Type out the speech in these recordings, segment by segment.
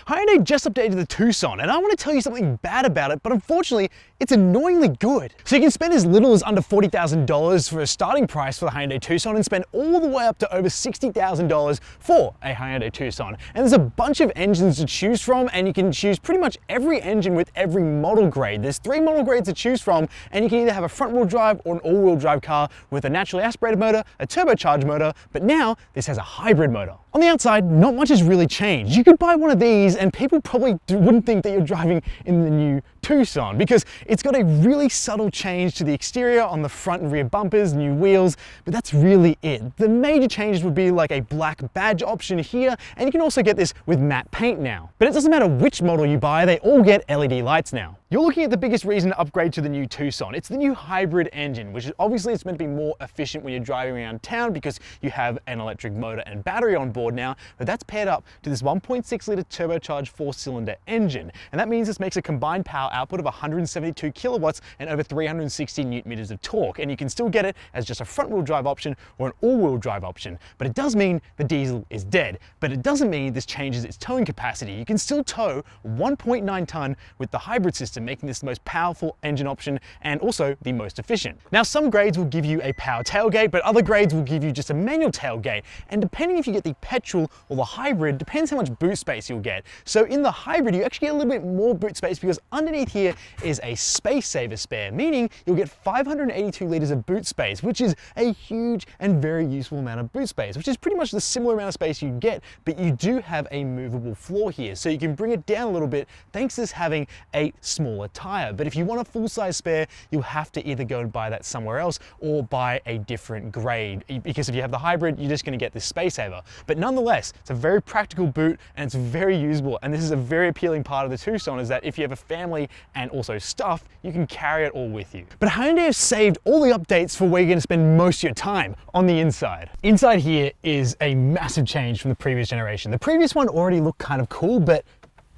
Hyundai just updated the Tucson, and I want to tell you something bad about it, but unfortunately, it's annoyingly good. So you can spend as little as under $40,000 for a starting price for the Hyundai Tucson and spend all the way up to over $60,000 for a Hyundai Tucson. And there's a bunch of engines to choose from, and you can choose pretty much every engine with every model grade. There's 3 model grades to choose from, and you can either have a front-wheel drive or an all-wheel drive car with a naturally aspirated motor, a turbocharged motor, but now this has a hybrid motor. On the outside, not much has really changed. You could buy one of these and people probably wouldn't think that you're driving in the new Tucson because it's got a really subtle change to the exterior on the front and rear bumpers, new wheels, but that's really it. The major changes would be like a black badge option here, and you can also get this with matte paint now. But it doesn't matter which model you buy, they all get LED lights now. You're looking at the biggest reason to upgrade to the new Tucson. It's the new hybrid engine, which is obviously it's meant to be more efficient when you're driving around town because you have an electric motor and battery on board now, but that's paired up to this 1.6 litre turbocharged 4-cylinder engine. And that means this makes a combined power output of 172 kilowatts and over 360 newton meters of torque. And you can still get it as just a front wheel drive option or an all wheel drive option. But it does mean the diesel is dead. But it doesn't mean this changes its towing capacity. You can still tow 1.9 ton with the hybrid system, making this the most powerful engine option and also the most efficient. Now, some grades will give you a power tailgate, but other grades will give you just a manual tailgate. And depending if you get the petrol or the hybrid, depends how much boot space you'll get. So in the hybrid, you actually get a little bit more boot space because underneath here is a space saver spare, meaning you'll get 582 liters of boot space, which is a huge and very useful amount of boot space, which is pretty much the similar amount of space you get, but you do have a movable floor here. So you can bring it down a little bit thanks to this having a smaller tire. But if you want a full-size spare, you'll have to either go and buy that somewhere else or buy a different grade, because if you have the hybrid, you're just going to get this space saver. But nonetheless, it's a very practical boot and it's very usable, and this is a very appealing part of the Tucson, is that if you have a family and also stuff, you can carry it all with you. But Hyundai has saved all the updates for where you're going to spend most of your time, on the inside. Inside here is a massive change from the previous generation. The previous one already looked kind of cool, but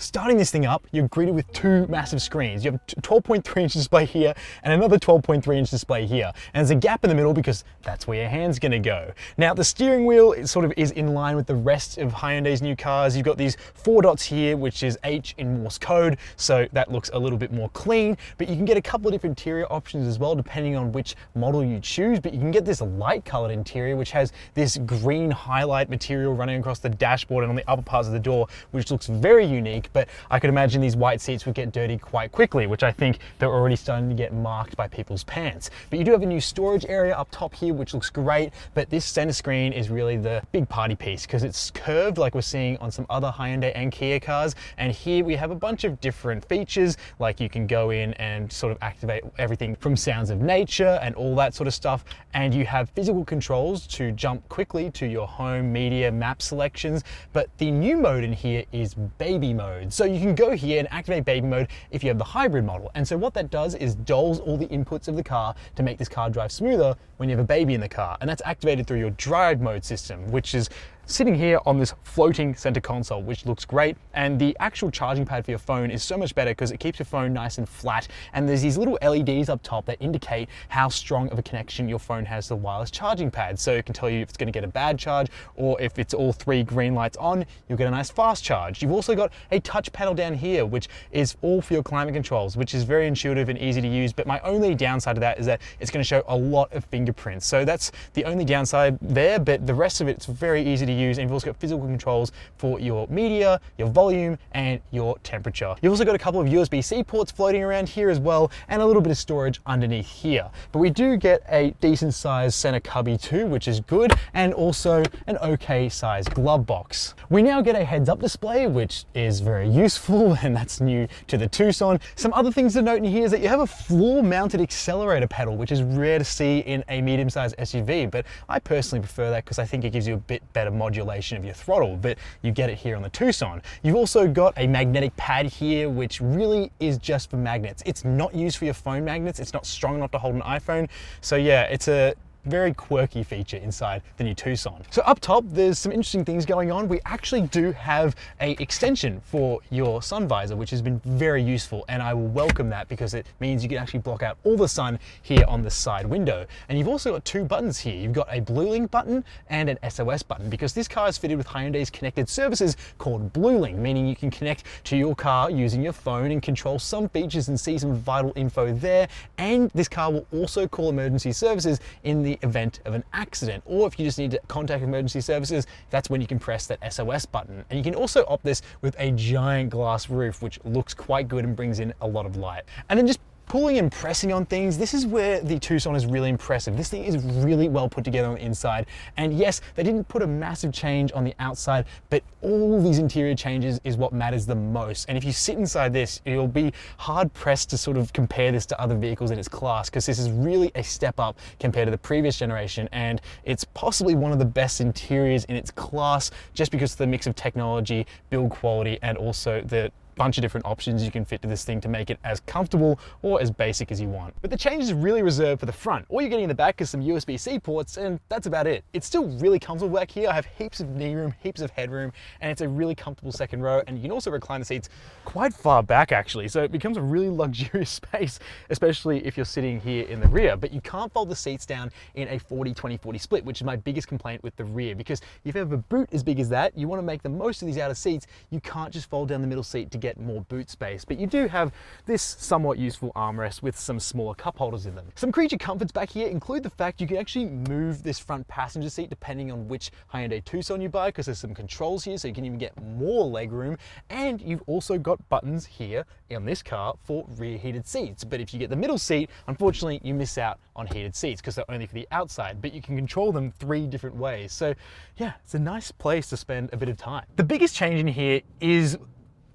starting this thing up, you're greeted with 2 massive screens. You have a 12.3 inch display here and another 12.3 inch display here. And there's a gap in the middle because that's where your hand's gonna go. Now, the steering wheel is in line with the rest of Hyundai's new cars. You've got these 4 dots here, which is H in Morse code, so that looks a little bit more clean. But you can get a couple of different interior options as well, depending on which model you choose. But you can get this light colored interior, which has this green highlight material running across the dashboard and on the upper parts of the door, which looks very unique. But I could imagine these white seats would get dirty quite quickly, which I think they're already starting to get marked by people's pants. But you do have a new storage area up top here, which looks great, but this center screen is really the big party piece because it's curved like we're seeing on some other Hyundai and Kia cars. And here we have a bunch of different features, like you can go in and sort of activate everything from sounds of nature and all that sort of stuff. And you have physical controls to jump quickly to your home, media, map selections. But the new mode in here is baby mode. So you can go here and activate baby mode if you have the hybrid model. And so what that does is dulls all the inputs of the car to make this car drive smoother when you have a baby in the car. And that's activated through your drive mode system, which is sitting here on this floating center console, which looks great. And the actual charging pad for your phone is so much better because it keeps your phone nice and flat. And there's these little LEDs up top that indicate how strong of a connection your phone has to the wireless charging pad. So it can tell you if it's going to get a bad charge, or if it's all 3 green lights on, you'll get a nice fast charge. You've also got a touch panel down here, which is all for your climate controls, which is very intuitive and easy to use. But my only downside to that is that it's going to show a lot of fingerprints. So that's the only downside there, but the rest of it's very easy to use. And you've also got physical controls for your media, your volume, and your temperature. You've also got a couple of USB-C ports floating around here as well, and a little bit of storage underneath here. But we do get a decent sized center cubby too, which is good, and also an okay sized glove box. We now get a heads-up display, which is very useful, and that's new to the Tucson. Some other things to note in here is that you have a floor-mounted accelerator pedal, which is rare to see in a medium-sized SUV, but I personally prefer that because I think it gives you a bit better modulation of your throttle, but you get it here on the Tucson. You've also got a magnetic pad here, which really is just for magnets. It's not used for your phone magnets. It's not strong enough to hold an iPhone. So yeah, it's a very quirky feature inside the new Tucson. So up top, there's some interesting things going on. We actually do have a extension for your sun visor, which has been very useful, and I will welcome that because it means you can actually block out all the sun here on the side window. And you've also got two buttons here. You've got a Blue Link button and an SOS button, because this car is fitted with Hyundai's connected services called Blue Link, meaning you can connect to your car using your phone and control some features and see some vital info there. And this car will also call emergency services in the event of an accident, or if you just need to contact emergency services, that's when you can press that SOS button. And you can also opt this with a giant glass roof, which looks quite good and brings in a lot of light. And then just pulling and pressing on things, this is where the Tucson is really impressive. This thing is really well put together on the inside. And yes, they didn't put a massive change on the outside, but all these interior changes is what matters the most. And if you sit inside this, you'll be hard pressed to sort of compare this to other vehicles in its class, because this is really a step up compared to the previous generation. And it's possibly one of the best interiors in its class, just because of the mix of technology, build quality, and also the bunch of different options you can fit to this thing to make it as comfortable or as basic as you want. But the change is really reserved for the front. All you're getting in the back is some USB-C ports, and that's about it. It's still really comfortable back here. I have heaps of knee room, heaps of headroom, and it's a really comfortable second row. And you can also recline the seats quite far back actually. So it becomes a really luxurious space, especially if you're sitting here in the rear. But you can't fold the seats down in a 40-20-40 split, which is my biggest complaint with the rear, because if you have a boot as big as that, you want to make the most of these outer seats. You can't just fold down the middle seat to get more boot space, but you do have this somewhat useful armrest with some smaller cup holders in them. Some creature comforts back here include the fact you can actually move this front passenger seat depending on which Hyundai Tucson you buy, because there's some controls here, so you can even get more leg room. And you've also got buttons here on this car for rear heated seats. But if you get the middle seat, unfortunately you miss out on heated seats because they're only for the outside, but you can control them 3 different ways. So yeah, it's a nice place to spend a bit of time. The biggest change in here is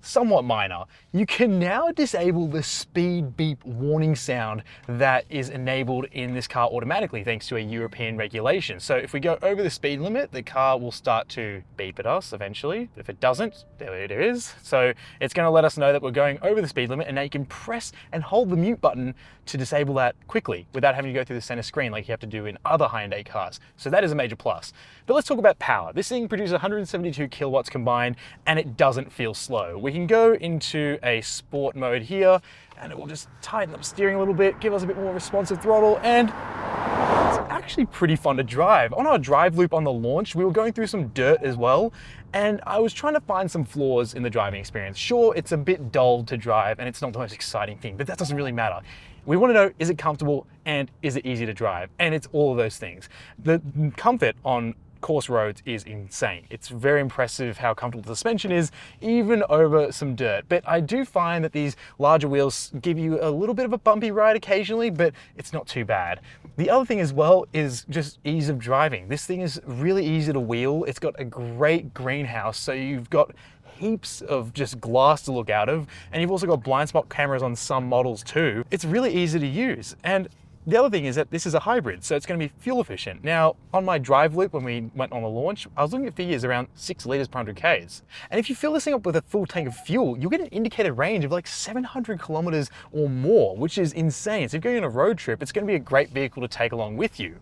somewhat minor. You can now disable the speed beep warning sound that is enabled in this car automatically thanks to a European regulation. So if we go over the speed limit, the car will start to beep at us eventually. If it doesn't, there it is. So it's going to let us know that we're going over the speed limit, and now you can press and hold the mute button to disable that quickly without having to go through the center screen like you have to do in other Hyundai cars. So that is a major plus. But let's talk about power. This thing produces 172 kilowatts combined, and it doesn't feel slow. We can go into a sport mode here, and it will just tighten up steering a little bit, give us a bit more responsive throttle, and it's actually pretty fun to drive. On our drive loop on the launch, we were going through some dirt as well, and I was trying to find some flaws in the driving experience. Sure, it's a bit dull to drive, and it's not the most exciting thing, but that doesn't really matter. We want to know, is it comfortable and is it easy to drive? And it's all of those things. The comfort on course roads is insane. It's very impressive how comfortable the suspension is, even over some dirt. But I do find that these larger wheels give you a little bit of a bumpy ride occasionally, but it's not too bad. The other thing as well is just ease of driving. This thing is really easy to wheel. It's got a great greenhouse, so you've got heaps of just glass to look out of, and you've also got blind spot cameras on some models too. It's really easy to use. And the other thing is that this is a hybrid, so it's going to be fuel efficient. Now, on my drive loop when we went on the launch, I was looking at figures around 6 liters per 100 Ks. And if you fill this thing up with a full tank of fuel, you'll get an indicated range of like 700 kilometers or more, which is insane. So if you're going on a road trip, it's going to be a great vehicle to take along with you.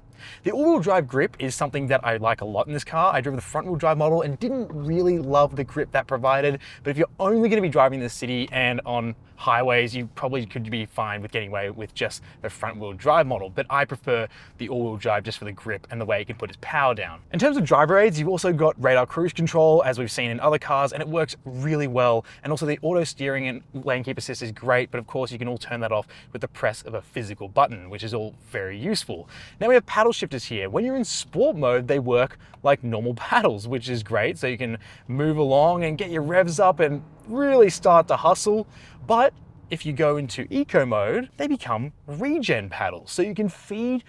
The all-wheel drive grip is something that I like a lot in this car. I drove the front-wheel drive model and didn't really love the grip that provided, but if you're only going to be driving in the city and on highways, you probably could be fine with getting away with just the front-wheel drive model, but I prefer the all-wheel drive just for the grip and the way it can put its power down. In terms of driver aids, you've also got radar cruise control, as we've seen in other cars, and it works really well. And also the auto steering and lane keep assist is great, but of course you can all turn that off with the press of a physical button, which is all very useful. Now we have paddle shifters here. When you're in sport mode, they work like normal paddles, which is great. So you can move along and get your revs up and really start to hustle. But if you go into eco mode, they become regen paddles. So you can feed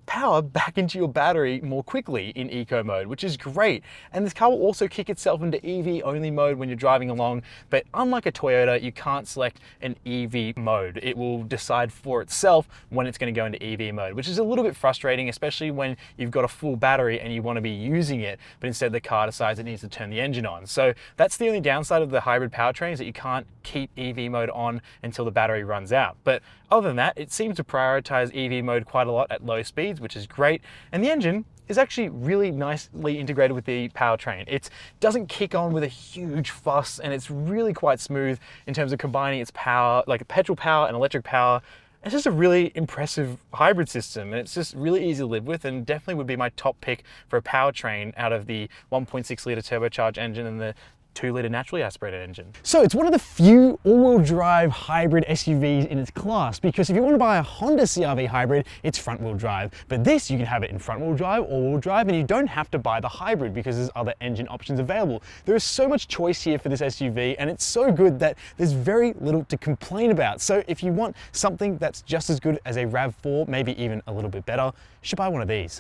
power back into your battery more quickly in eco mode, which is great. And this car will also kick itself into EV only mode when you're driving along, but unlike a Toyota, you can't select an EV mode. It will decide for itself when it's going to go into EV mode, which is a little bit frustrating, especially when you've got a full battery and you want to be using it, but instead the car decides it needs to turn the engine on. So that's the only downside of the hybrid powertrain, is that you can't keep EV mode on until the battery runs out. But other than that, it seems to prioritize EV mode quite a lot at low speed. speeds, which is great. And the engine is actually really nicely integrated with the powertrain. It doesn't kick on with a huge fuss, and it's really quite smooth in terms of combining its power, like petrol power and electric power. It's just a really impressive hybrid system, and it's just really easy to live with, and definitely would be my top pick for a powertrain out of the 1.6 litre turbocharged engine and the 2-litre naturally aspirated engine. So it's one of the few all-wheel drive hybrid SUVs in its class, because if you want to buy a Honda CR-V hybrid, it's front-wheel drive. But this, you can have it in front-wheel drive, all-wheel drive, and you don't have to buy the hybrid because there's other engine options available. There is so much choice here for this SUV, and it's so good that there's very little to complain about. So if you want something that's just as good as a RAV4, maybe even a little bit better, you should buy one of these.